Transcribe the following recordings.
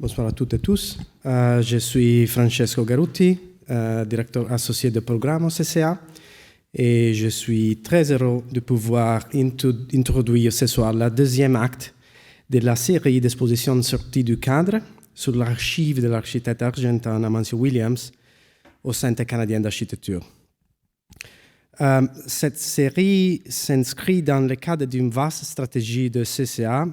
Bonsoir à toutes et tous. Je suis Francesco Garutti, directeur associé de programme au CCA, et je suis très heureux de pouvoir introduire ce soir le deuxième acte de la série d'expositions sorties du cadre sur l'archive de l'architecte argentin Amancio Williams au Centre canadien d'architecture. Cette série s'inscrit dans le cadre d'une vaste stratégie de CCA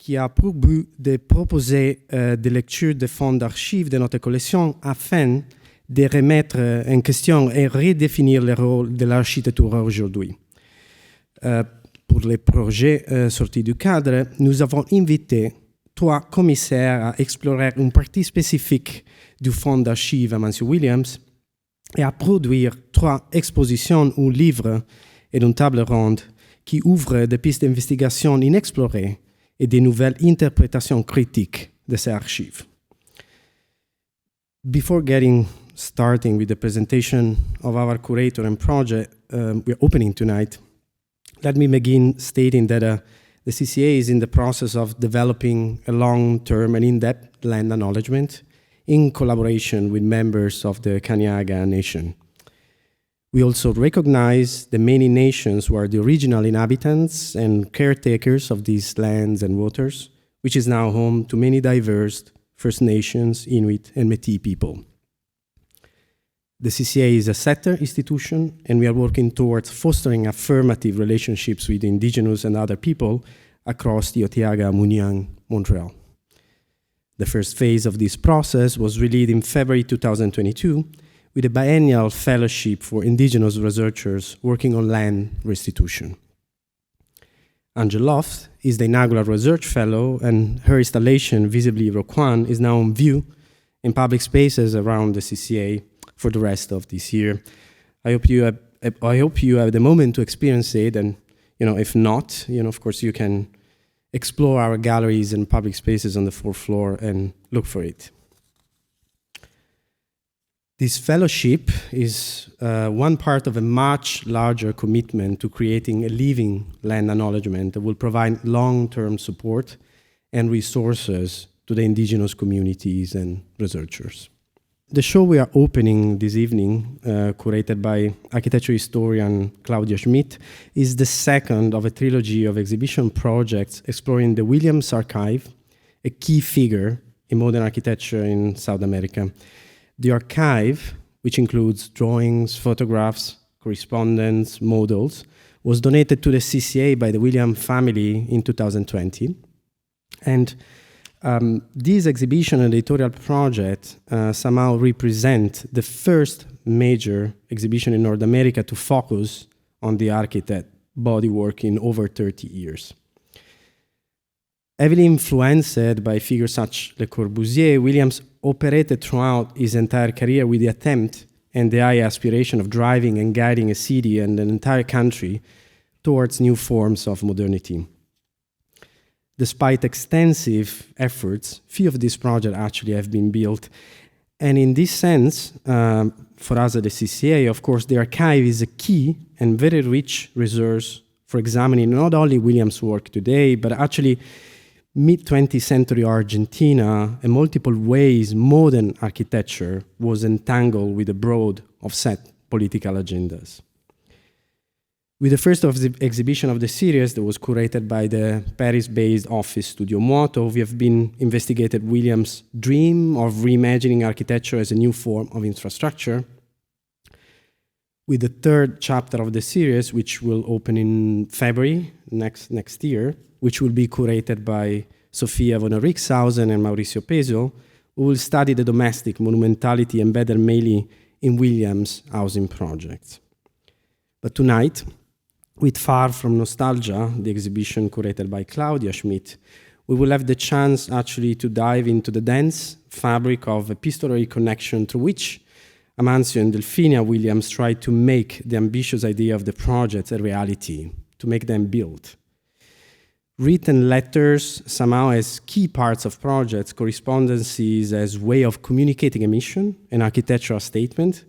qui a pour but de proposer des lectures de fonds d'archives de notre collection afin de remettre en question et redéfinir le rôle de l'architecture aujourd'hui. Pour les projets sortis du cadre, nous avons invité 3 commissaires à explorer une partie spécifique du fonds d'archives Amancio Williams et à produire 3 expositions ou livres et une table ronde qui ouvrent des pistes d'investigation inexplorées et des nouvelles interprétations critiques de ces archives. Before starting with the presentation of our curator and project we're opening tonight, let me begin stating that the CCA is in the process of developing a long-term and in-depth land acknowledgement in collaboration with members of the Kanyaga Nation. We also recognize the many nations who are the original inhabitants and caretakers of these lands and waters, which is now home to many diverse First Nations, Inuit, and Métis people. The CCA is a sector institution, and we are working towards fostering affirmative relationships with Indigenous and other people across the Otiaga-Muniang-Montreal. The first phase of this process was released in February 2022 with a biennial fellowship for Indigenous researchers working on land restitution. Angel Loft is the inaugural research fellow, and her installation, Visibly Roquan, is now on view in public spaces around the CCA for the rest of this year. I hope you have the moment to experience it, and if not, of course you can explore our galleries and public spaces on the 4th floor and look for it. This fellowship is one part of a much larger commitment to creating a living land acknowledgement that will provide long-term support and resources to the Indigenous communities and researchers. The show we are opening this evening, curated by architecture historian Claudia Shmidt, is the second of a trilogy of exhibition projects exploring the Williams Archive, a key figure in modern architecture in South America. The archive, which includes drawings, photographs, correspondence, models, was donated to the CCA by the Williams family in 2020. And this exhibition and editorial project somehow represent the first major exhibition in North America to focus on the architect bodywork in over 30 years. Heavily influenced by figures such as Le Corbusier, Williams operated throughout his entire career with the attempt and the high aspiration of driving and guiding a city and an entire country towards new forms of modernity. Despite extensive efforts, few of these projects actually have been built. And in this sense, for us at the CCA, of course, the archive is a key and very rich resource for examining not only Williams' work today, but actually mid-20th century Argentina, in multiple ways, modern architecture was entangled with a broad of set political agendas. With the first exhibition of the series that was curated by the Paris-based office Studio Moto, we have been investigated Williams' dream of reimagining architecture as a new form of infrastructure. With the 3rd chapter of the series, which will open in February next year, which will be curated by Sofia von Rixhausen and Mauricio Peso, we will study the domestic monumentality embedded mainly in Williams' housing projects. But tonight, with Far From Nostalgia, the exhibition curated by Claudia Shmidt, we will have the chance actually to dive into the dense fabric of epistolary connection through which Amancio and Delfinia Williams tried to make the ambitious idea of the project a reality, to make them build. Written letters somehow as key parts of projects, correspondences as way of communicating a mission, an architectural statement,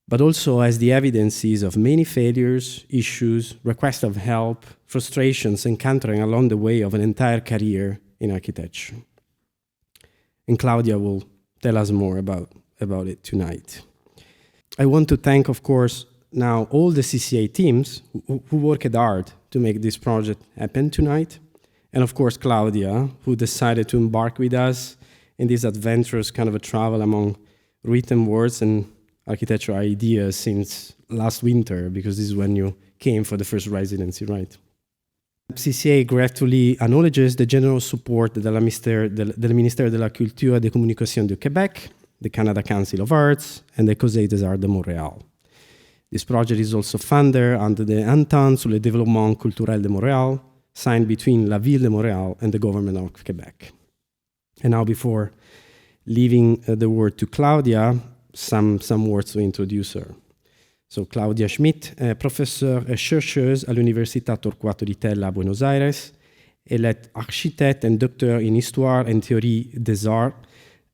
but also as the evidences of many failures, issues, requests of help, frustrations encountering along the way of an entire career in architecture. and Claudia will tell us more about it tonight. I want to thank, of course, now all the CCA teams who worked hard to make this project happen tonight, and of course Claudia, who decided to embark with us in this adventurous kind of a travel among written words and architectural ideas since last winter, because this is when you came for the first residency, right? CCA gratefully acknowledges the general support del Ministère de la Culture et des Communications du Québec, the Canada Council of Arts, and the Conseil des Arts de Montréal. This project is also funded under the Entente sur le développement culturel de Montréal, signed between la Ville de Montréal and the government of Quebec. And now, before leaving the word to Claudia, some words to introduce her. So, Claudia Shmidt, professeure et chercheuse à l'Université Torquato di Tella à Buenos Aires. Elle est architecte et docteur en histoire et théorie des arts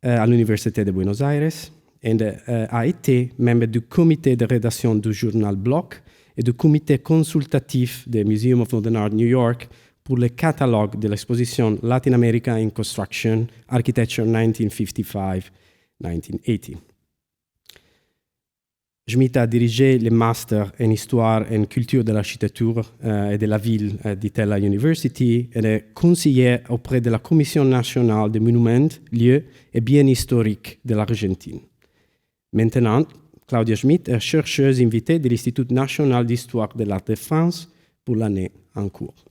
à l'Université de Buenos Aires. Elle a été membre du comité de rédaction du journal Block et du comité consultatif du Museum of Modern Art New York pour le catalogue de l'exposition Latin America in Construction, Architecture 1955-1980. Schmidt a dirigé le master en histoire et culture de l'architecture et de la ville de Tella University et est conseiller auprès de la Commission nationale des monuments, lieux et biens historiques de l'Argentine. Maintenant, Claudia Shmidt est chercheuse invitée de l'Institut national d'histoire de l'art de France pour l'année en cours.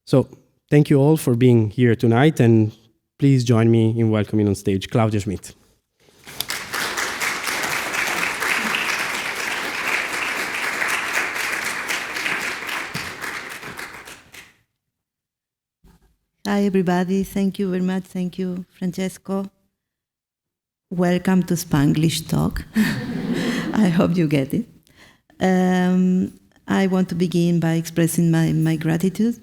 So, thank you all for being here tonight, and please join me in welcoming on stage Claudia Shmidt. Hi, everybody. Thank you very much. Thank you, Francesco. Welcome to Spanglish Talk. I hope you get it. I want to begin by expressing my gratitude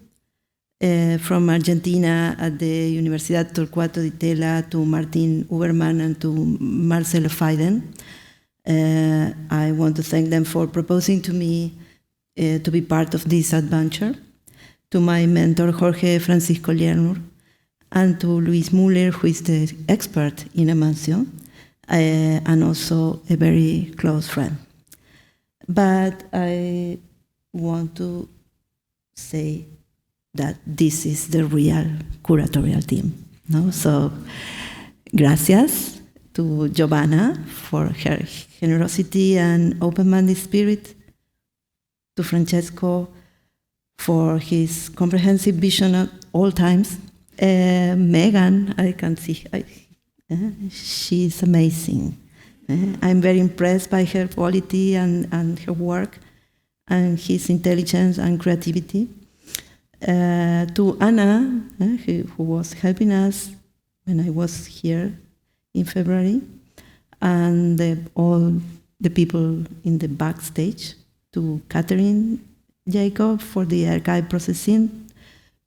from Argentina at the Universidad Torquato di Tella to Martin Uberman and to Marcelo Faiden. I want to thank them for proposing to me to be part of this adventure. To my mentor, Jorge Francisco Lerner, and to Luis Muller, who is the expert in Amancio, and also a very close friend. But I want to say that this is the real curatorial team. No? So, gracias to Giovanna for her generosity and open-minded spirit, to Francesco for his comprehensive vision at all times. Megan, I can see, she's amazing. I'm very impressed by her quality and her work and his intelligence and creativity. To Anna, who was helping us when I was here in February, and all the people in the backstage, to Catherine Jacob for the archive processing,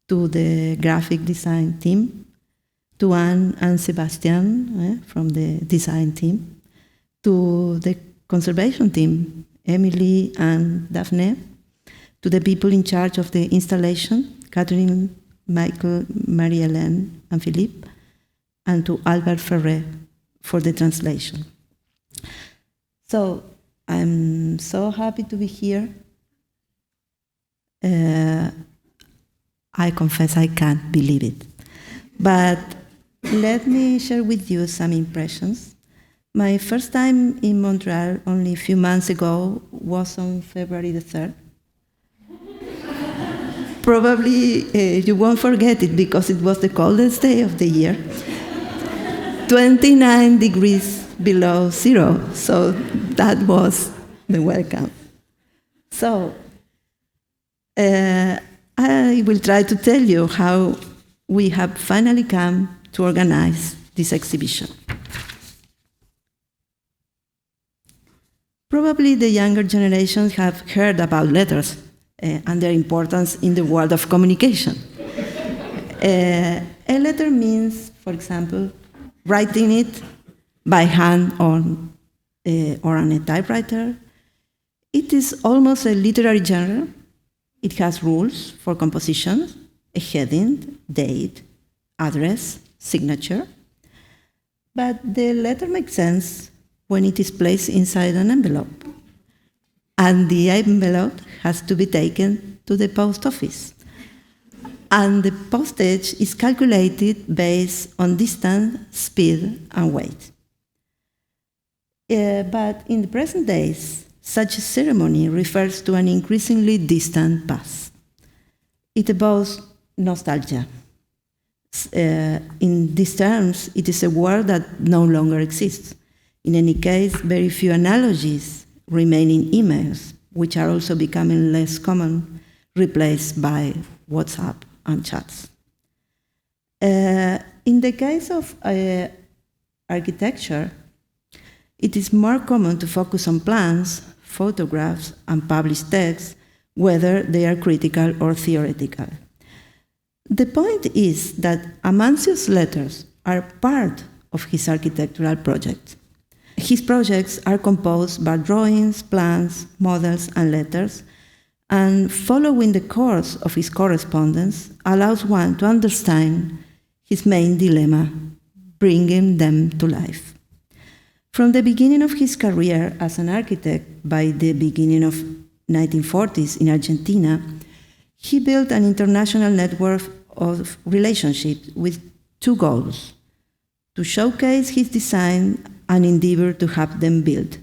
to the graphic design team, to Anne and Sebastian from the design team, to the conservation team, Emily and Daphne, to the people in charge of the installation, Catherine, Michael, Marie-Hélène, and Philippe, and to Albert Ferrer for the translation. So I'm so happy to be here. I confess I can't believe it. But let me share with you some impressions. My first time in Montreal only a few months ago was on February the 3rd. Probably you won't forget it because it was the coldest day of the year. 29 degrees below zero, so that was the welcome. So, I will try to tell you how we have finally come to organize this exhibition. Probably the younger generations have heard about letters and their importance in the world of communication. A letter means, for example, writing it by hand or on a typewriter. It is almost a literary genre. It has rules for composition, a heading, date, address, signature. But the letter makes sense when it is placed inside an envelope. And the envelope has to be taken to the post office. And the postage is calculated based on distance, speed, and weight. But in the present days, such a ceremony refers to an increasingly distant past. It evokes nostalgia. In these terms, it is a word that no longer exists. In any case, very few analogies remain in emails, which are also becoming less common, replaced by WhatsApp and chats. In the case of architecture, it is more common to focus on plans, photographs, and published texts, whether they are critical or theoretical. The point is that Amanzio's letters are part of his architectural project. His projects are composed by drawings, plans, models, and letters, and following the course of his correspondence allows one to understand his main dilemma, bringing them to life. From the beginning of his career as an architect, by the beginning of 1940s in Argentina, he built an international network of relationships with two goals: to showcase his design and endeavor to have them built.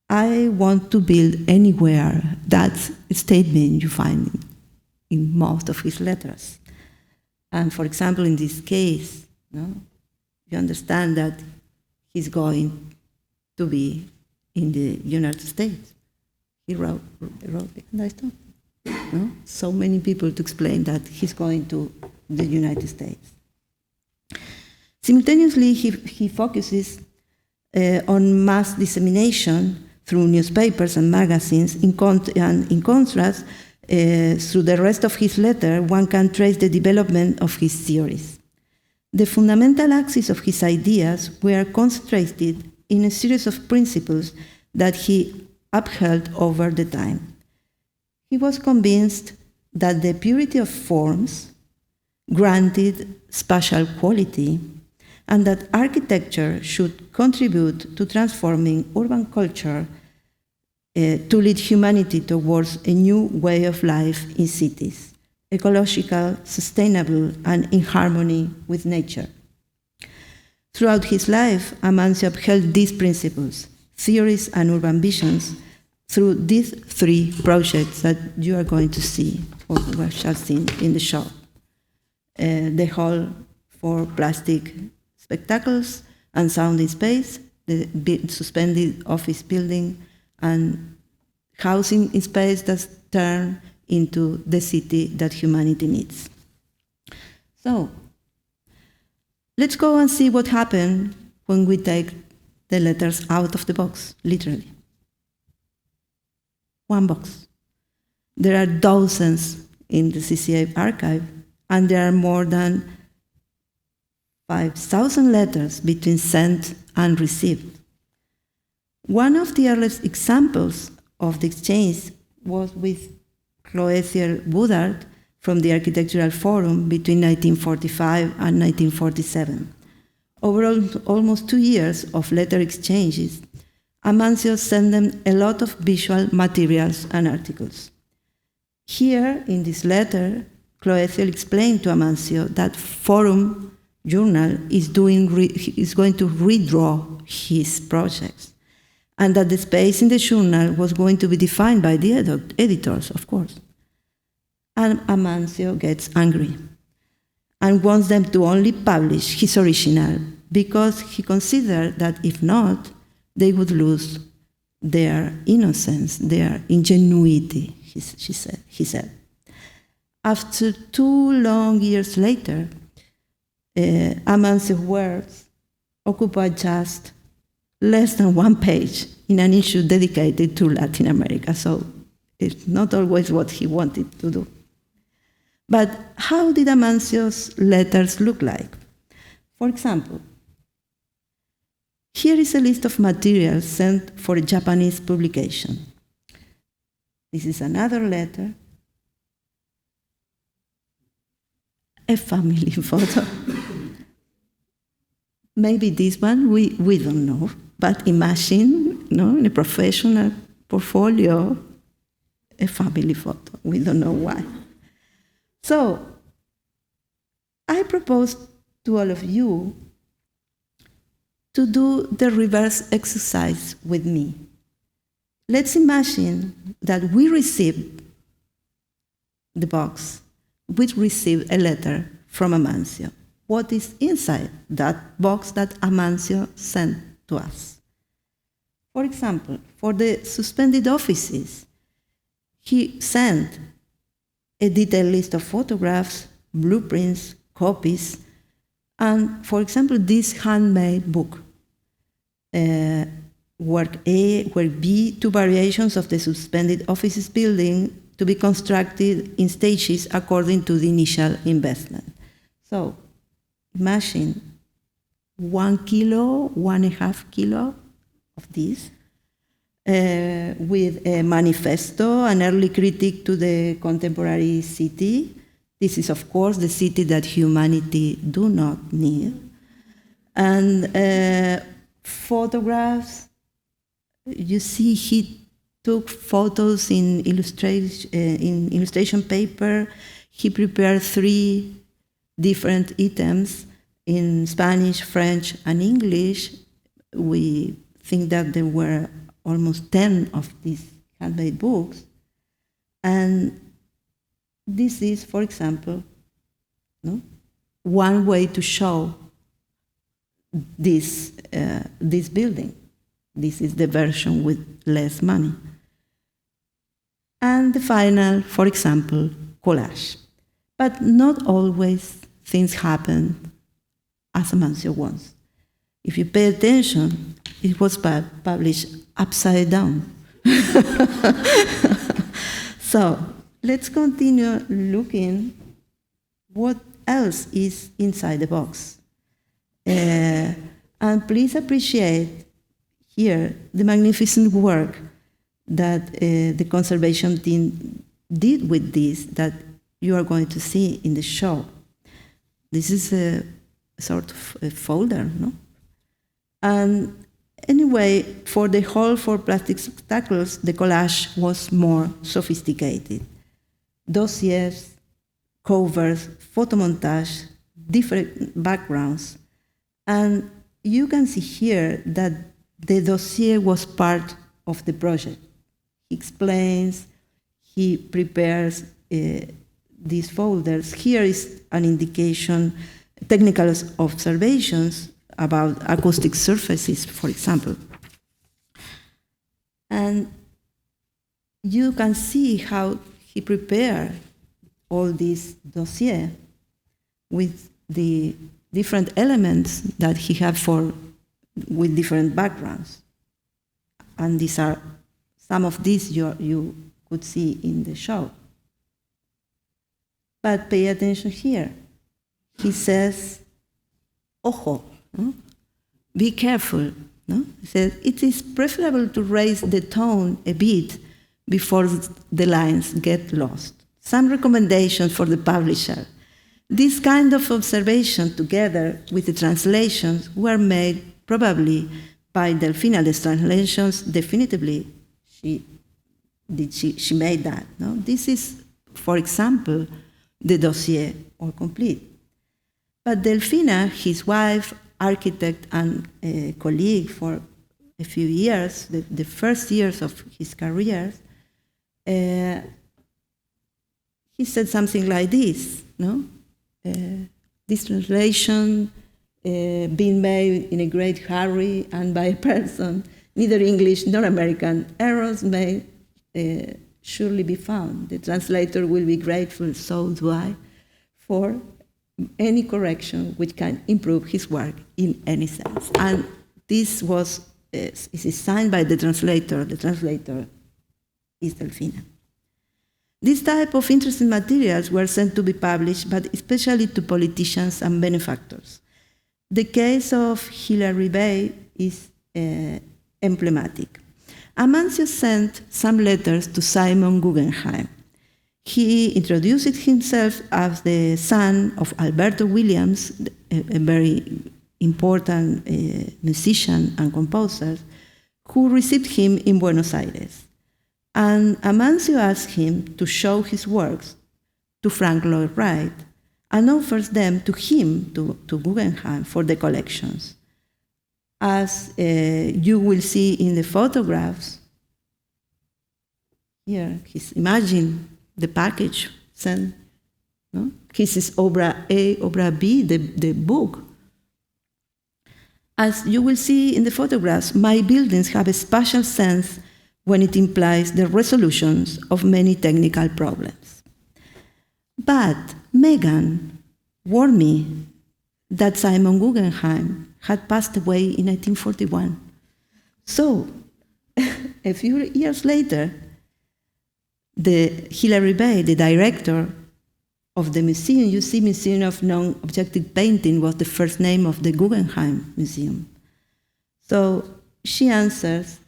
I want to build anywhere. That's a statement you find in most of his letters. And for example, in this case, you understand that he's going to be in the United States. He wrote nice stuff. So many people to explain that he's going to the United States. Simultaneously, he focuses on mass dissemination through newspapers and magazines. In contrast, through the rest of his letter, one can trace the development of his theories. The fundamental axis of his ideas were concentrated in a series of principles that he upheld over the time. He was convinced that the purity of forms granted spatial quality, and that architecture should contribute to transforming urban culture to lead humanity towards a new way of life in cities, ecological, sustainable, and in harmony with nature. Throughout his life, Amanzio upheld these principles, theories, and urban visions through these three projects that you are going to see, or we shall see in the show. The hall for plastic spectacles and sound in space, the suspended office building, and housing in space that turn into the city that humanity needs. So, let's go and see what happened when we take the letters out of the box, literally. One box. There are dozens in the CCA archive, and there are more than 5,000 letters between sent and received. One of the earliest examples of the exchange was with Claudia Shmidt from the Architectural Forum between 1945 and 1947. Over almost 2 years of letter exchanges, Amanzio sent them a lot of visual materials and articles. Here, in this letter, Claudia explained to Amanzio that Forum Journal is going to redraw his projects, and that the space in the journal was going to be defined by the editors, of course. And Amanzio gets angry and wants them to only publish his original, because he considered that if not, they would lose their innocence, their ingenuity, he said. After 2 long years later, Amanzio's words occupy just less than 1 page in an issue dedicated to Latin America, so it's not always what he wanted to do. But how did Amanzio's letters look like? For example, here is a list of materials sent for a Japanese publication. This is another letter, a family photo. maybe this one, we don't know, but imagine, in a professional portfolio, a family photo. We don't know why. So, I propose to all of you to do the reverse exercise with me. Let's imagine that we receive the box, we receive a letter from Amancio. What is inside that box that Amancio sent to us? For example, for the suspended offices, he sent a detailed list of photographs, blueprints, copies, and, for example, this handmade book, Work A, Work B, 2 variations of the suspended offices building to be constructed in stages according to the initial investment. So, imagine 1 kilo, 1.5 kilo of this, with a manifesto, an early critique to the contemporary city. This is, of course, the city that humanity do not need. And photographs, you see he took photos in illustration paper. He prepared 3 different items in Spanish, French, and English. We think that there were almost 10 of these handmade books. And this is, for example, one way to show this building. This is the version with less money. And the final, for example, collage. But not always things happen as Amancio wants. If you pay attention, it was published upside down. So let's continue looking what else is inside the box. And please appreciate here the magnificent work that the conservation team did with this that you are going to see in the show. This is a sort of a folder, no? And anyway, for the whole 4 plastic spectacles, the collage was more sophisticated. Dossiers, covers, photomontage, different backgrounds. And you can see here that the dossier was part of the project. He explains, he prepares these folders. Here is an indication, technical observations about acoustic surfaces, for example. And you can see how he prepared all this dossier with the different elements that he had with different backgrounds. And these are some of these you could see in the show. But pay attention here. He says, ojo, no? Be careful. No? He says, it is preferable to raise the tone a bit before the lines get lost. Some recommendations for the publisher. This kind of observation, together with the translations, were made probably by Delfina. The translations, definitively, she made that. No? This is, for example, the dossier or complete. But Delfina, his wife, architect, and a colleague for a few years, the first years of his career, he said something like this, no? This translation being made in a great hurry and by a person, neither English nor American, errors may surely be found. The translator will be grateful, so do I, for any correction which can improve his work in any sense. And this is signed by the translator. The translator is Delfina. This type of interesting materials were sent to be published, but especially to politicians and benefactors. The case of Hilary Bay is emblematic. Amancio sent some letters to Simon Guggenheim. He introduced himself as the son of Alberto Williams, a very important musicians and composers, who received him in Buenos Aires. And Amancio asked him to show his works to Frank Lloyd Wright and offers them to him, to Guggenheim, for the collections. As you will see in the photographs, here, imagine the package sent. No? This is Obra A, Obra B, the book. As you will see in the photographs, my buildings have a special sense when it implies the resolutions of many technical problems. But Megan warned me that Simon Guggenheim had passed away in 1941. So, a few years later, Hilary Bay, the director of the museum, you see Museum of Non-Objective Painting was the first name of the Guggenheim Museum. So she answers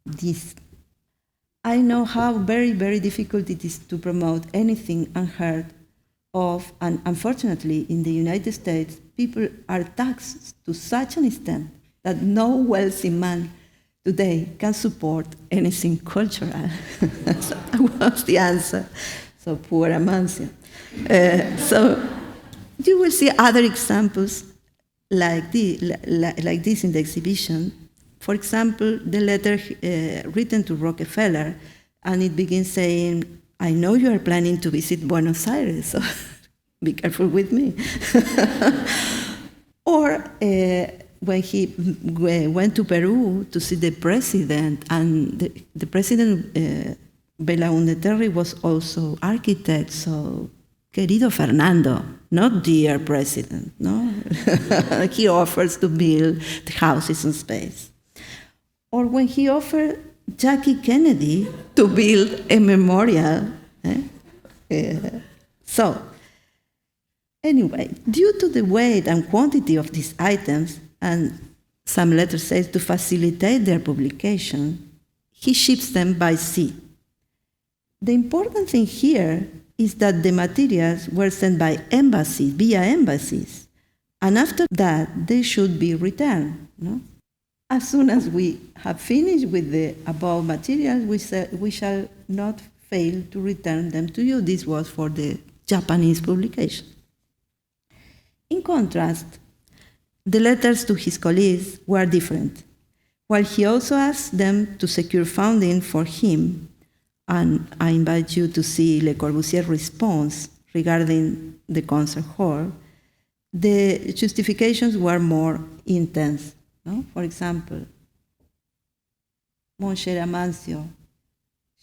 this: I know how very, very difficult it is to promote anything unheard of, and unfortunately in the United States, people are taxed to such an extent that no wealthy man today can support anything cultural. So that was the answer. So poor Amancio. So you will see other examples like this in the exhibition. For example, the letter written to Rockefeller, and it begins saying, I know you are planning to visit Buenos Aires, so be careful with me. Or when he went to Peru to see the president, and the president, Belaúnde Terry, was also architect, so querido Fernando, not dear president, no? He offers to build the houses in space. Or when he offered Jackie Kennedy to build a memorial. So, anyway, due to the weight and quantity of these items, and some letters say to facilitate their publication, he ships them by sea. The important thing here is that the materials were sent by embassies, via embassies, and after that they should be returned. No? As soon as we have finished with the above materials, we shall not fail to return them to you. This was for the Japanese publication. In contrast, the letters to his colleagues were different. While he also asked them to secure funding for him, and I invite you to see Le Corbusier's response regarding the concert hall, the justifications were more intense. No? For example, Mon cher Amancio,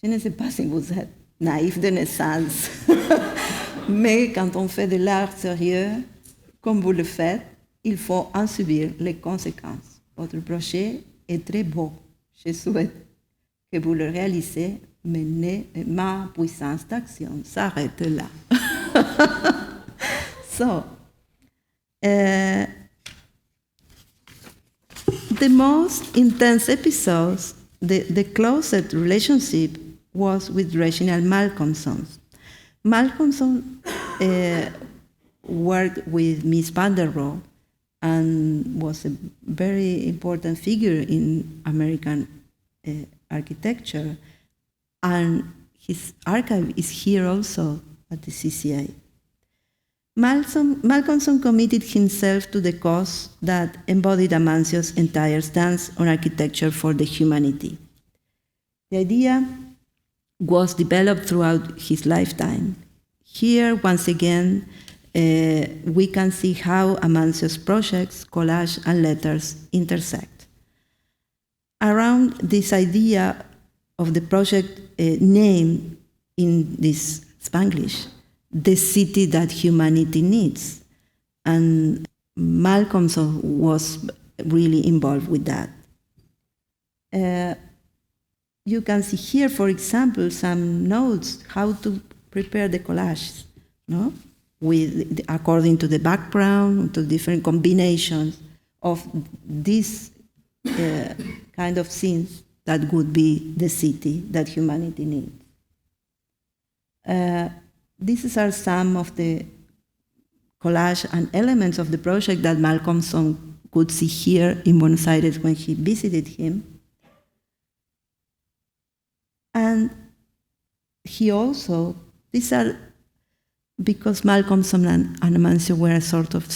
je ne sais pas si vous êtes naïf de naissance, mais quand on fait de l'art sérieux, comme vous le faites, il faut en subir les conséquences. Votre projet est très beau. Je souhaite que vous le réalisez, mais ma puissance d'action s'arrête là. So, the most intense episodes, the closest relationship was with Reginald Malcolmson. Malcolmson worked with Miss Van der Rohe and was a very important figure in American architecture. And his archive is here also at the CCA. Malcolmson committed himself to the cause that embodied Amancio's entire stance on architecture for the humanity. The idea was developed throughout his lifetime. Here, once again, we can see how Amancio's projects, collage, and letters intersect. Around this idea of the project name in this Spanglish, the city that humanity needs. And Malcolmson was really involved with that. You can see here, for example, some notes how to prepare the collage, no? According to the background, to different combinations of these kind of scenes that would be the city that humanity needs. These are some of the collage and elements of the project that Malcolmson could see here in Buenos Aires when he visited him. And he also, these are, because Malcolmson and Amancio were sort of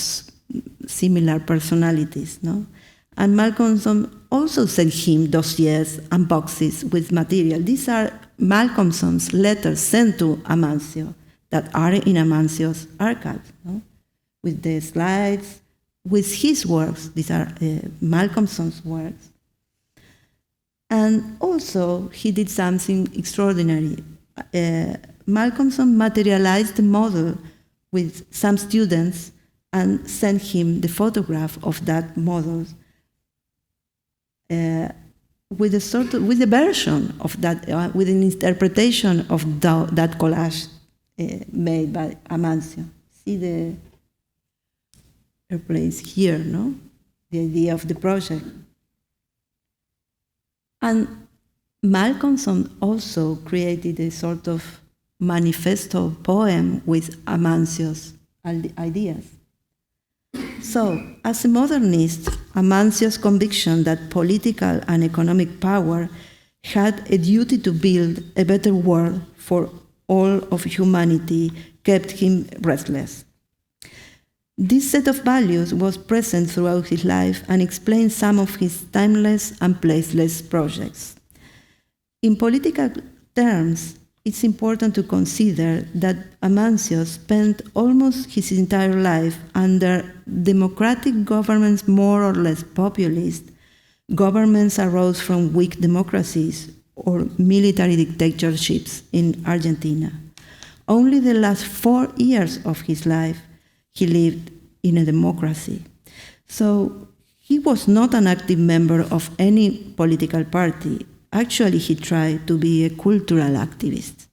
similar personalities, no? And Malcolmson also sent him dossiers and boxes with material. These are Malcolmson's letters sent to Amancio that are in Amancio's archive, no? With the slides, with his works. These are Malcolmson's works. And also, he did something extraordinary. Malcolmson materialized the model with some students and sent him the photograph of that model with a version of that, with an interpretation of that collage made by Amancio. See the airplanes here, no? The idea of the project. And Malcolmson also created a sort of manifesto poem with Amancio's ideas. So, as a modernist, Amancio's conviction that political and economic power had a duty to build a better world for all of humanity kept him restless. This set of values was present throughout his life and explains some of his timeless and placeless projects. In political terms, it's important to consider that Amancio spent almost his entire life under democratic governments, more or less populist. Governments arose from weak democracies or military dictatorships in Argentina. Only the last 4 years of his life he lived in a democracy. So he was not an active member of any political party. Actually, he tried to be a cultural activist.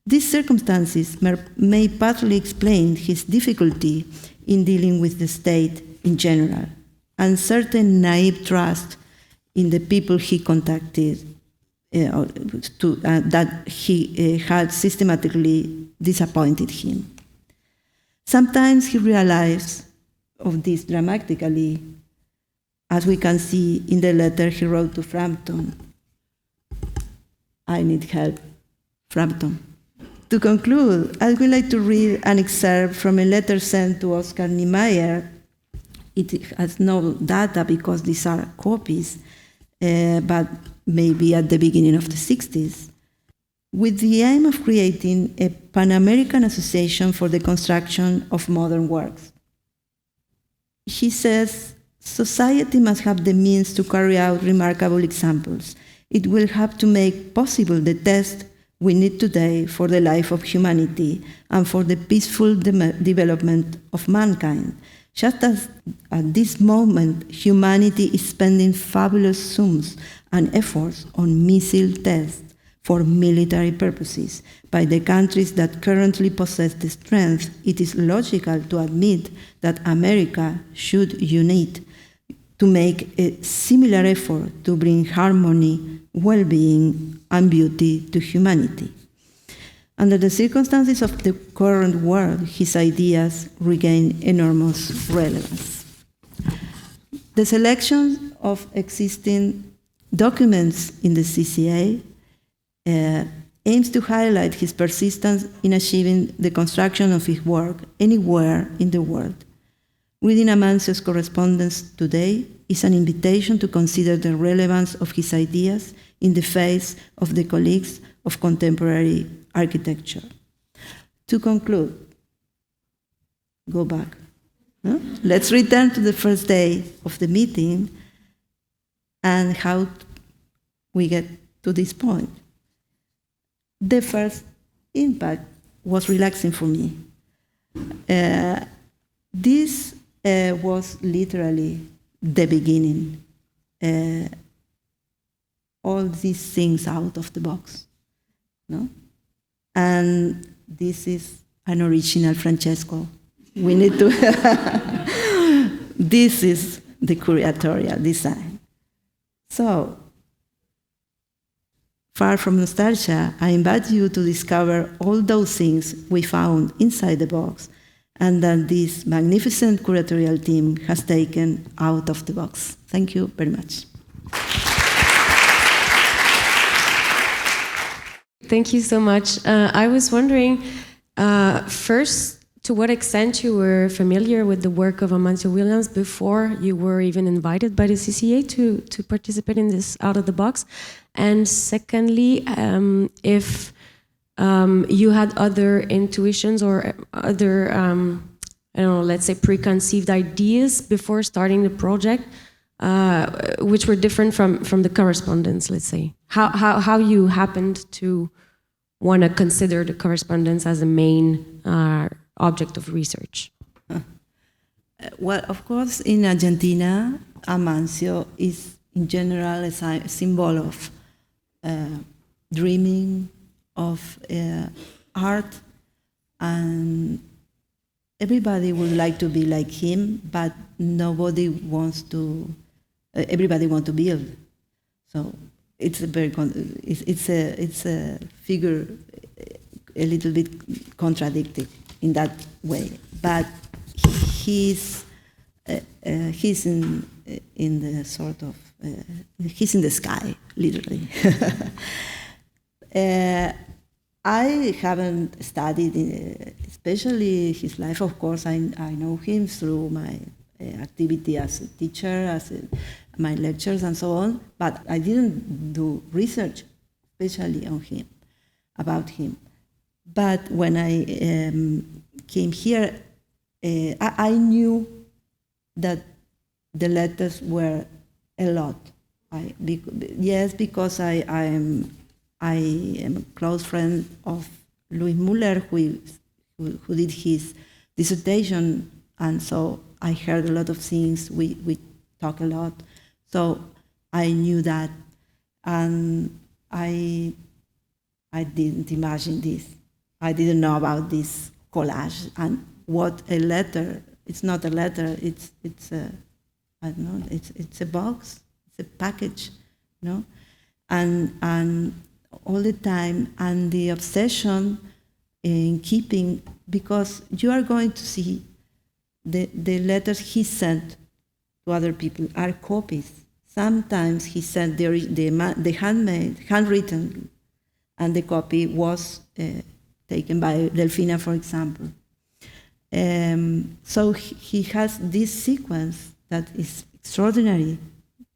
These circumstances may partly explain his difficulty in dealing with the state in general, and certain naive trust in the people he contacted that he had systematically disappointed him. Sometimes he realized of this dramatically, as we can see in the letter he wrote to Frampton. I need help, Frampton. To conclude, I would like to read an excerpt from a letter sent to Oscar Niemeyer. It has no data because these are copies, but maybe at the beginning of the 60s, with the aim of creating a Pan-American Association for the Construction of Modern Works. He says, society must have the means to carry out remarkable examples. It will have to make possible the test we need today for the life of humanity and for the peaceful development of mankind. Just as at this moment, humanity is spending fabulous sums and efforts on missile tests for military purposes by the countries that currently possess the strength, it is logical to admit that America should unite to make a similar effort to bring harmony, well-being, and beauty to humanity. Under the circumstances of the current world, his ideas regain enormous relevance. The selection of existing documents in the CCA aims to highlight his persistence in achieving the construction of his work anywhere in the world. Reading Amancio's correspondence today is an invitation to consider the relevance of his ideas in the face of the colleagues of contemporary architecture. To conclude, go back. Huh? Let's return to the first day of the meeting and how we get to this point. The first impact was relaxing for me. This was literally the beginning. All these things out of the box, no? And this is an original Francesco. We need to. This is the curatorial design. So, far from nostalgia, I invite you to discover all those things we found inside the box and that this magnificent curatorial team has taken out of the box. Thank you very much. Thank you so much. I was wondering, first, to what extent you were familiar with the work of Amancio Williams before you were even invited by the CCA to participate in this out of the box? And secondly, if you had other intuitions or other, I don't know, let's say preconceived ideas before starting the project, which were different from the correspondence, let's say. How you happened to want to consider the correspondence as a main object of research? Well, of course, in Argentina, Amancio is in general a symbol of dreaming, of art, and everybody would like to be like him, but nobody wants to. Everybody wants to build, so it's a very it's a figure a little bit contradictory in that way, but he's in the sort of he's in the sky, literally. I haven't studied, especially his life. Of course, I know him through my activity as a teacher, my lectures and so on, but I didn't do research, especially on him, about him. But when I came here, I knew that the letters were a lot. Because I am a close friend of Luis Müller, who did his dissertation, and so I heard a lot of things. We talk a lot, so I knew that, and I didn't imagine this. I didn't know about this collage and what a letter. It's not a letter. It's a, I don't know. It's a box. It's a package, you know, and all the time, and the obsession in keeping, because you are going to see the letters he sent to other people are copies. Sometimes he sent the handwritten, and the copy was taken by Delfina, for example. So he has this sequence that is extraordinary,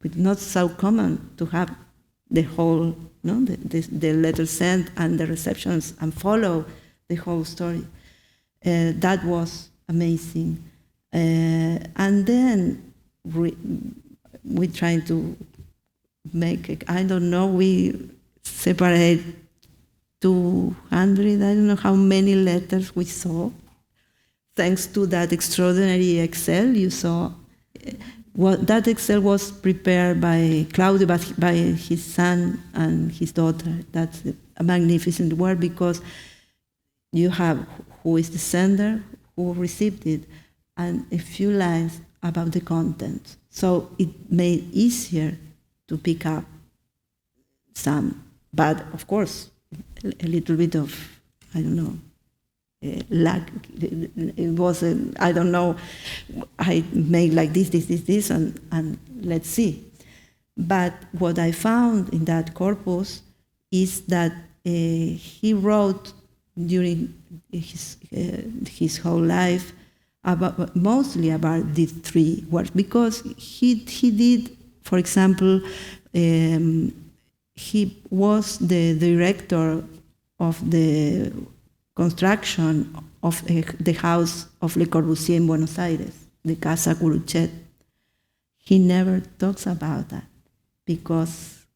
but not so common to have the whole, the letter sent and the receptions and follow the whole story. That was amazing. And then we trying to make, I don't know, we separate 200, I don't know how many letters we saw. Thanks to that extraordinary Excel you saw. That Excel was prepared by Claudia, by his son and his daughter. That's a magnificent work, because you have who is the sender, who received it, and a few lines about the content. So it made easier to pick up some, but of course, a little bit of, I don't know, luck. It was, I don't know, I made like this, and let's see. But what I found in that corpus is that he wrote during his whole life mostly about these three works, because he did, for example, he was the director of the construction of the house of Le Corbusier in Buenos Aires, the Casa Curuchet. He never talks about that because,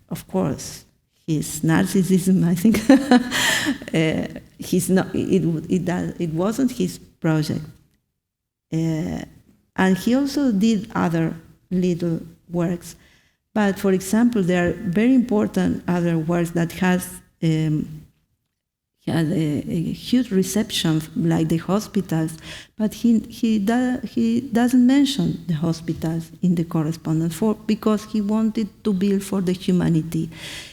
of course, his narcissism, I think, it wasn't his project. And he also did other little works. But for example, there are very important other works that had a huge reception, like the hospitals, but he doesn't mention the hospitals in the correspondence because he wanted to build for the humanity.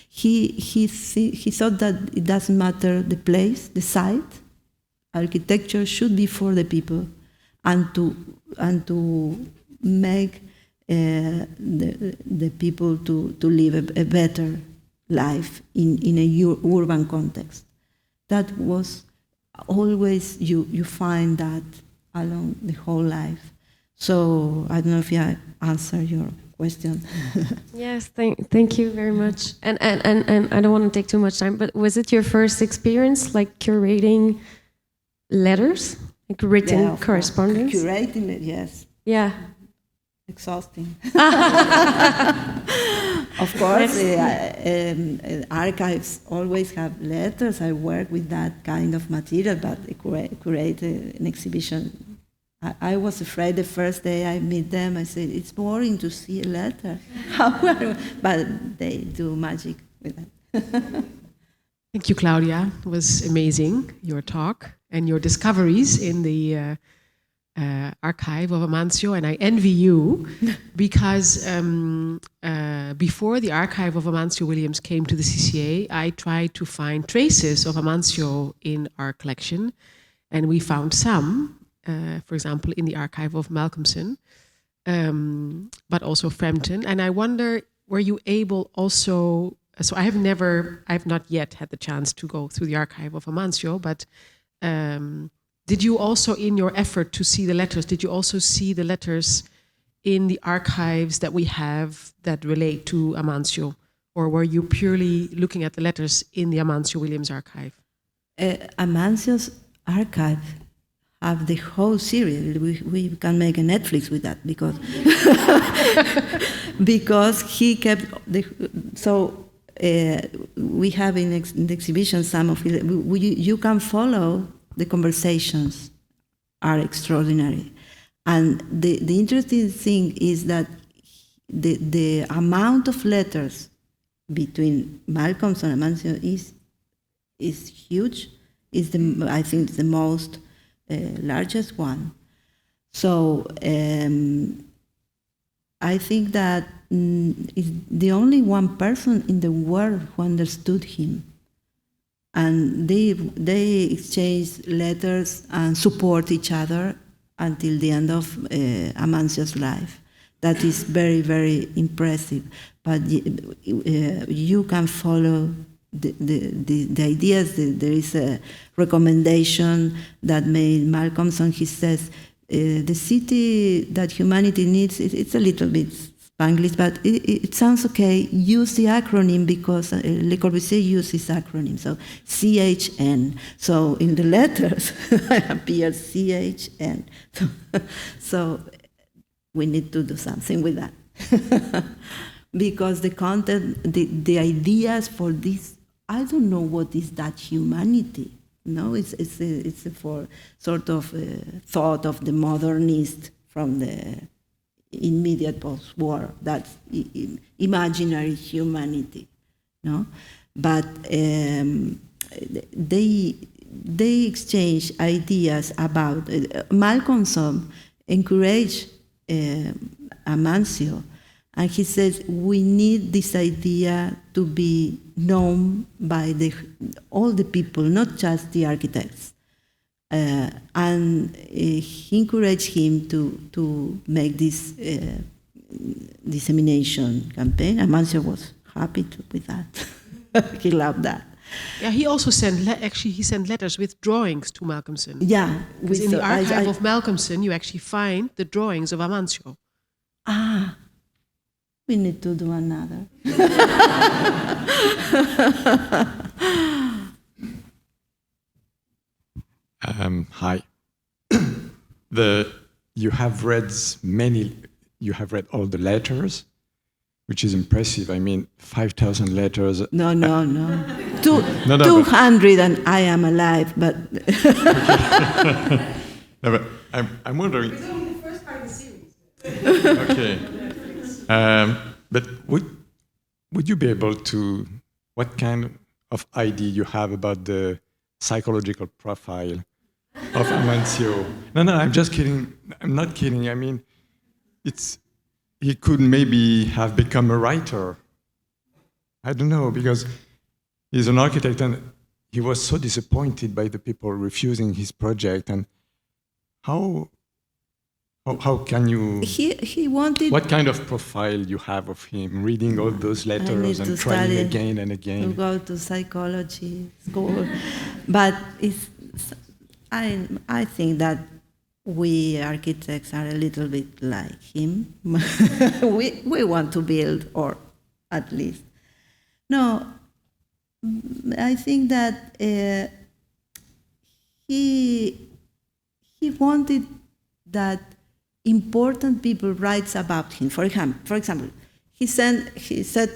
He thought that it doesn't matter the place, the site, architecture should be for the people, and to make the people to live a better life in a urban context. That was always, you find that along the whole life. So I don't know if I answer your question. Yes, thank you very much. And I don't want to take too much time, but was it your first experience, like curating letters, like written correspondence? Curating it, yes. Yeah. Exhausting. Of course, archives always have letters. I work with that kind of material, but curate an exhibition. I was afraid the first day I meet them. I said, it's boring to see a letter. But they do magic with that. Thank you, Claudia. It was amazing, your talk and your discoveries in the archive of Amancio, and I envy you because before the archive of Amancio Williams came to the CCA, I tried to find traces of Amancio in our collection, and we found some, for example, in the archive of Malcolmson, but also Frampton. And I wonder, were you able also, so I have not yet had the chance to go through the archive of Amancio, but did you also, in your effort to see the letters, did you also see the letters in the archives that we have that relate to Amancio? Or were you purely looking at the letters in the Amancio Williams archive? Amancio's archive have the whole series. We can make a Netflix with that because because he kept we have in the exhibition some of it. You can follow. The conversations are extraordinary. And the interesting thing is that the amount of letters between Malcolmson and Amancio is huge. I think it's the most largest one. So I think that is the only one person in the world who understood him. And they exchange letters and support each other until the end of Amancio's life. That is very, very impressive. But you can follow the ideas. There is a recommendation that made Malcolmson. He says, the city that humanity needs, it's a little bit Spanglish, but it sounds okay. Use the acronym because Le Corbusier uses acronyms. So CHN. So in the letters appears CHN. So we need to do something with that. Because the content, the ideas for this, I don't know what is that humanity. No, it's for sort of thought of the modernist from the immediate post-war, that's imaginary humanity, no? But they exchange ideas about Malcolmson encouraged Amancio, and he says we need this idea to be known by all the people, not just the architects. And he encouraged him to make this dissemination campaign. Amancio was happy with that. He loved that. Yeah, he also sent he sent letters with drawings to Malcolmson. Yeah, because in the archive of Malcolmson, you actually find the drawings of Amancio. Ah, we need to do another. Hi. You have read all the letters, which is impressive. I mean, 5,000 letters. No. 200 and I am alive, but... No, but I'm wondering... It's only the first part of the series. Okay. But would you be able to... What kind of idea you have about the psychological profile of Amancio? No, I'm just kidding. I'm not kidding. I mean, he could maybe have become a writer. I don't know, because he's an architect and he was so disappointed by the people refusing his project. And how can you? He wanted. What kind of profile you have of him? Reading all those letters and trying again and again. To go to psychology school, but I think that we architects are a little bit like him. we want to build, or at least no. I think that he wanted that important people writes about him. For example, he said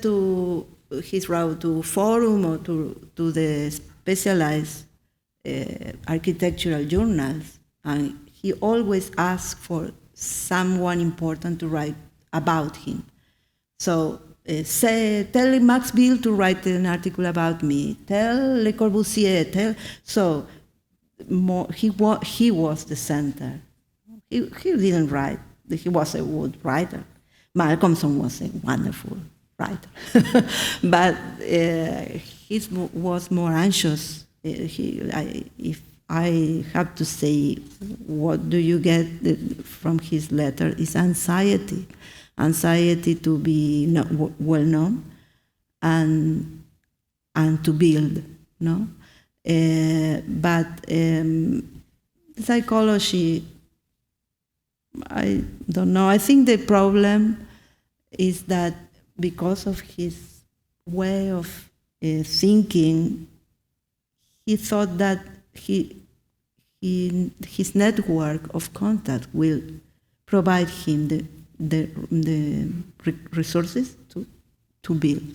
to his route to forum or to the specialized architectural journals, and he always asked for someone important to write about him. So tell Max Bill to write an article about me. Tell Le Corbusier. So he was the center. He didn't write. He was a good writer. Malcolmson was a wonderful writer, but he was more anxious. If I have to say, what do you get from his letter is anxiety to be well known and to build, no. But psychology, I don't know. I think the problem is that because of his way of thinking, he thought that his network of contact will provide him the resources to build.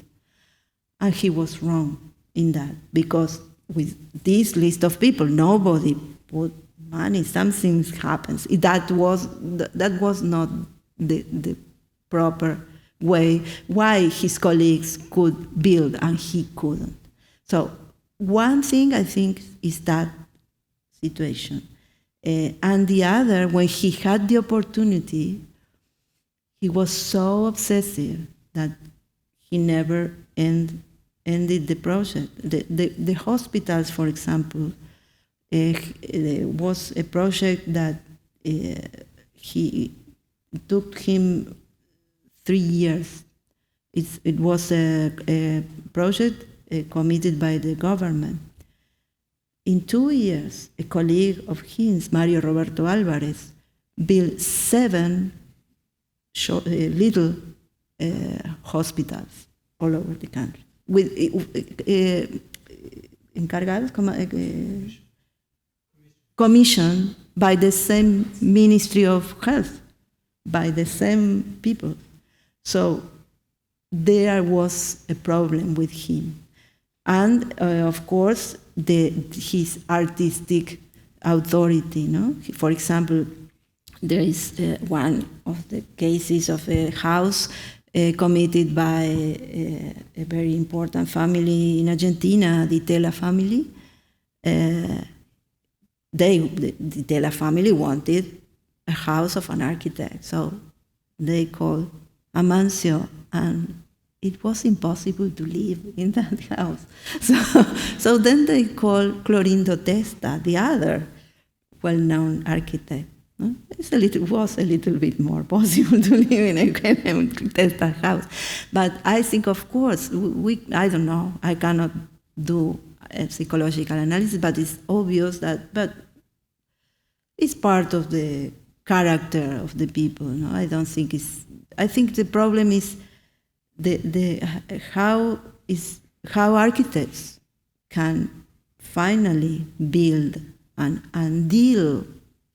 And he was wrong in that, because with this list of people, nobody put money, something happens. That was not the proper way why his colleagues could build and he couldn't. So one thing I think is that situation. And the other, when he had the opportunity, he was so obsessive that he never ended the project. The hospitals, for example, was a project that he took him 3 years. It was a project committed by the government. In 2 years, a colleague of his, Mario Roberto Alvarez, built 7 little hospitals all over the country, with encargados, commissioned by the same Ministry of Health, by the same people. So there was a problem with him. And of course, his artistic authority. No? For example, there is one of the cases of a house committed by a very important family in Argentina, the Tella family. The Tella family wanted a house of an architect, so they called Amancio, and it was impossible to live in that house. So then they called Clorindo Testa, the other well-known architect. It was a little bit more possible to live in a Testa house. But I think, of course, I don't know, I cannot do a psychological analysis, but it's obvious but it's part of the character of the people. No? I think the problem is how architects can finally build and deal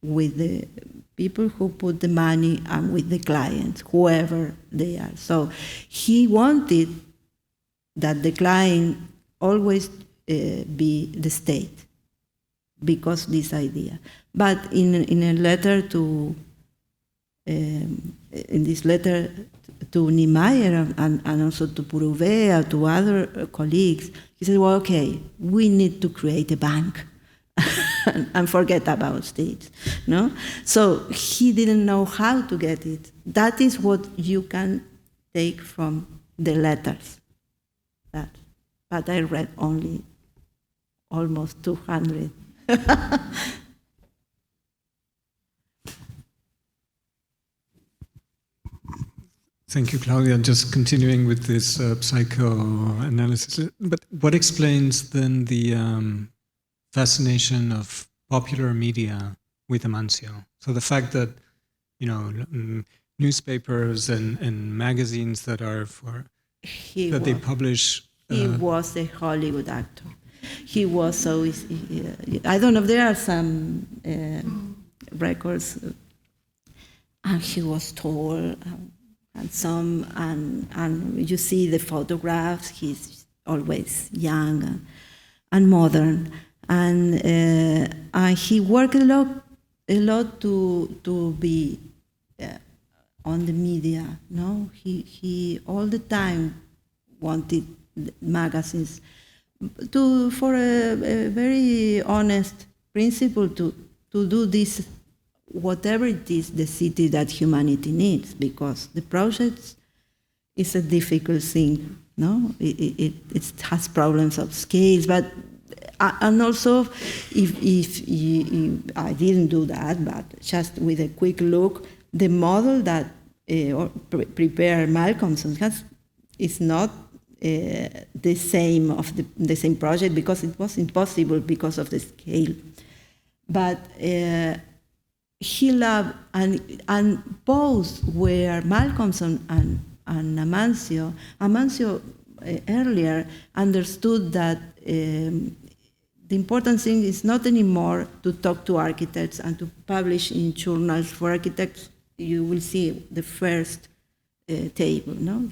with the people who put the money and with the clients, whoever they are. So he wanted that the client always be the state, because this idea. But in a letter in this letter to Niemeyer and also to Puruvea, to other colleagues, he said, well, okay, we need to create a bank and forget about states. No? So he didn't know how to get it. That is what you can take from the letters. But I read only almost 200. Thank you, Claudia. Just continuing with this psychoanalysis, but what explains then the fascination of popular media with Amancio? So the fact that, newspapers and magazines that are they publish. He was a Hollywood actor. He was so. I don't know if there are some records, and he was tall. Handsome, and you see the photographs, he's always young and modern, and he worked a lot to be on the media. No, he all the time wanted magazines for a very honest principle to do this. Whatever it is, the city that humanity needs, because the project is a difficult thing, no? It has problems of scales, but and also, if I didn't do that, but just with a quick look, the model that prepared Malcolmson is not the same of the same project, because it was impossible because of the scale, but. He loved, and both were Malcolmson and Amancio. Amancio earlier understood that the important thing is not anymore to talk to architects and to publish in journals for architects. You will see the first table. No,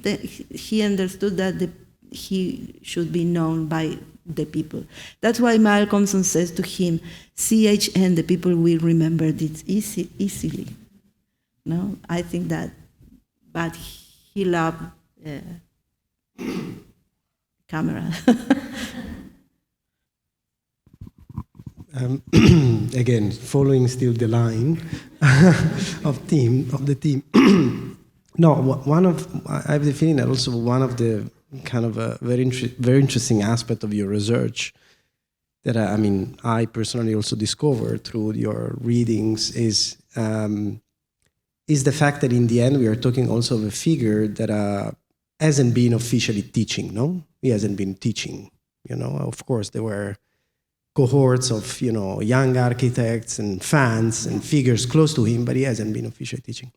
he understood that he should be known by the people. That's why Malcolmson says to him, CHN, the people will remember this easily. No, I think that, but he loved camera. Again, following still the line of the team. No, I have the feeling that also one of the kind of a very interesting aspect of your research that I personally also discovered through your readings is the fact that in the end we are talking also of a figure that hasn't been officially teaching. No, he hasn't been teaching. Of course there were cohorts of young architects and fans and figures close to him, but he hasn't been officially teaching.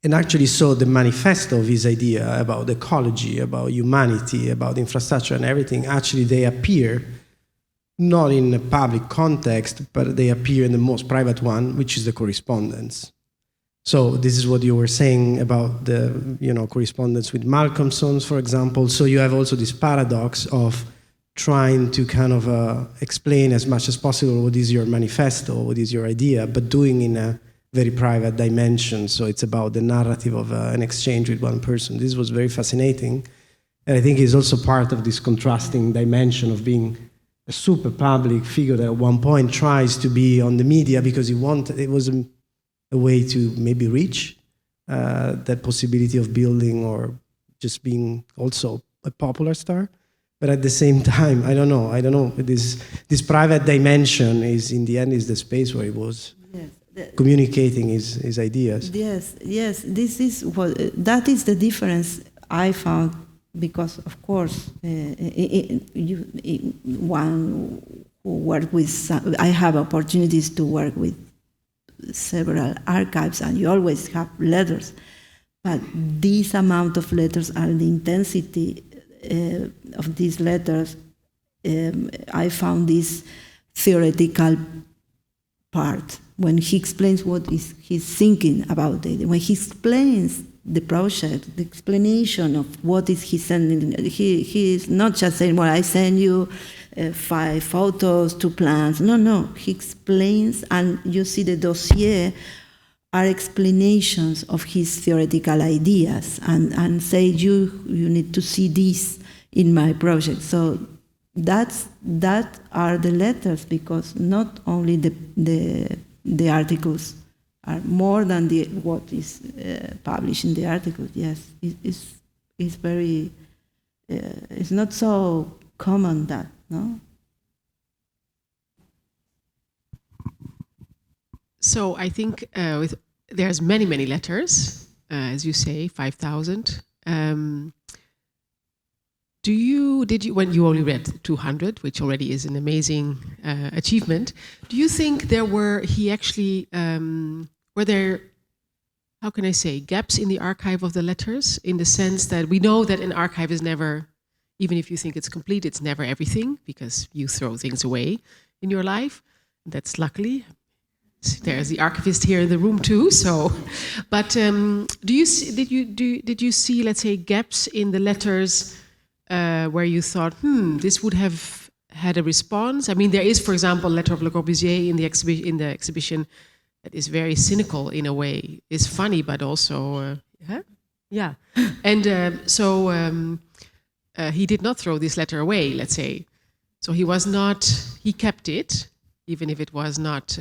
And actually, so the manifesto of his idea about ecology, about humanity, about infrastructure and everything, actually they appear not in a public context, but they appear in the most private one, which is the correspondence. So this is what you were saying about the correspondence with Malcolmson, for example. So you have also this paradox of trying to kind of explain as much as possible what is your manifesto, what is your idea, but doing in a very private dimension. So it's about the narrative of an exchange with one person. This was very fascinating. And I think it's also part of this contrasting dimension of being a super public figure that at one point tries to be on the media because it was a way to maybe reach that possibility of building or just being also a popular star. But at the same time, I don't know. This private dimension is, in the end, is the space where he was communicating his ideas. Yes. This is that is the difference I found, because of course, one who worked with, I have opportunities to work with several archives, and you always have letters, but this amount of letters and the intensity of these letters, I found this theoretical part when he explains what he's thinking about it. When he explains the project, the explanation of what is he sending, he is not just saying, well, I send you 5 photos, 2 plans. No, he explains, and you see the dossier are explanations of his theoretical ideas, and say you need to see this in my project. So that are the letters, because not only the articles are more than what is published in the articles. Yes, it's very it's not so common that, no, So I think there's many letters, as you say, 5,000. Did you, when you only read 200, which already is an amazing achievement, do you think were there, how can I say, gaps in the archive of the letters, in the sense that we know that an archive is never, even if you think it's complete, it's never everything, because you throw things away in your life. That's luckily. There's the archivist here in the room too. So, but did you see, let's say, gaps in the letters where you thought, this would have had a response? I mean, there is, for example, letter of Le Corbusier in the exhibition that is very cynical in a way. It's funny, but also, yeah. And so he did not throw this letter away, let's say. So he kept it, even if it was not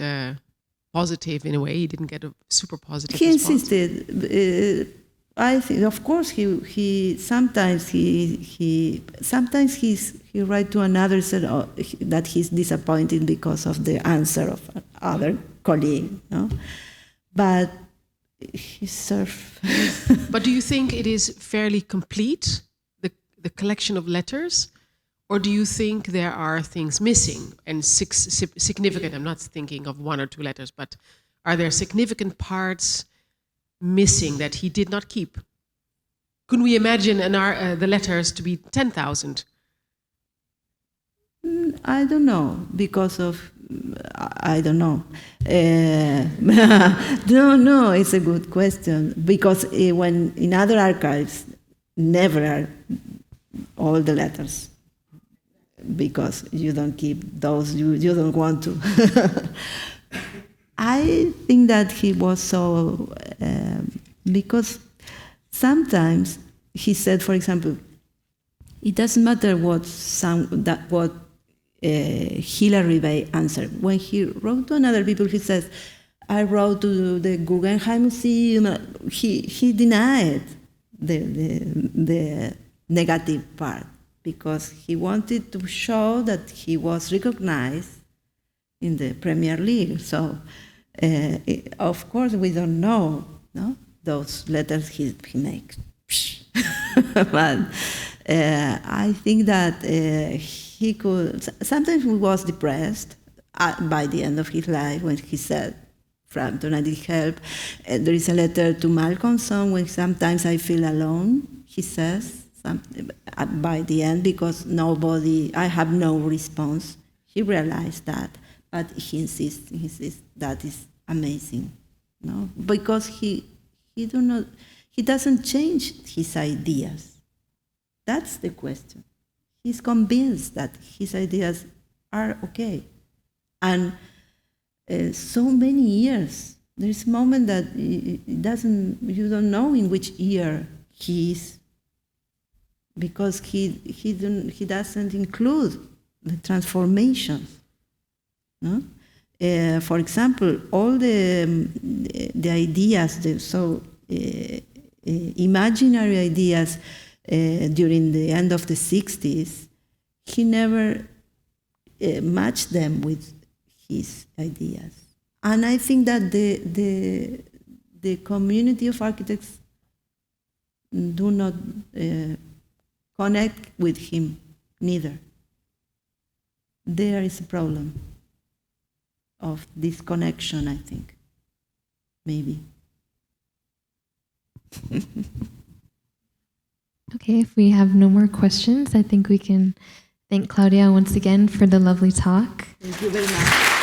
positive in a way. He didn't get a super positive response. Insisted. I think, of course, he sometimes he write to another said that he's disappointed because of the answer of other colleague, no? But he served. But do you think it is fairly complete, the collection of letters, or do you think there are things missing and significant? I'm not thinking of 1 or 2 letters, but are there significant parts missing that he did not keep? Could we imagine the letters to be 10,000? I don't know, because of, I don't know. No, it's a good question, because when in other archives, never are all the letters, because you don't keep those, you don't want to. I think that he was so, because sometimes he said, for example, it doesn't matter what Hilary Bay answered. When he wrote to another people, he says, I wrote to the Guggenheim Museum. He denied the negative part, because he wanted to show that he was recognized in the Premier League. So, of course, we don't know, no? Those letters he makes. But I think that he could, sometimes he was depressed by the end of his life when he said, Frampton, I need help. There is a letter to Malcolmson when sometimes I feel alone, he says, by the end, because I have no response. He realized that, but he insists that is amazing, no? Because he doesn't change his ideas. That's the question. He's convinced that his ideas are okay. And so many years, there's a moment that you don't know in which year he is, because he doesn't include the transformations, no? For example, all the ideas, imaginary ideas during the end of the 60s, he never matched them with his ideas. And I think that the community of architects do not connect with him neither. There is a problem of disconnection, I think, maybe. Okay, if we have no more questions, I think we can thank Claudia once again for the lovely talk. Thank you very much.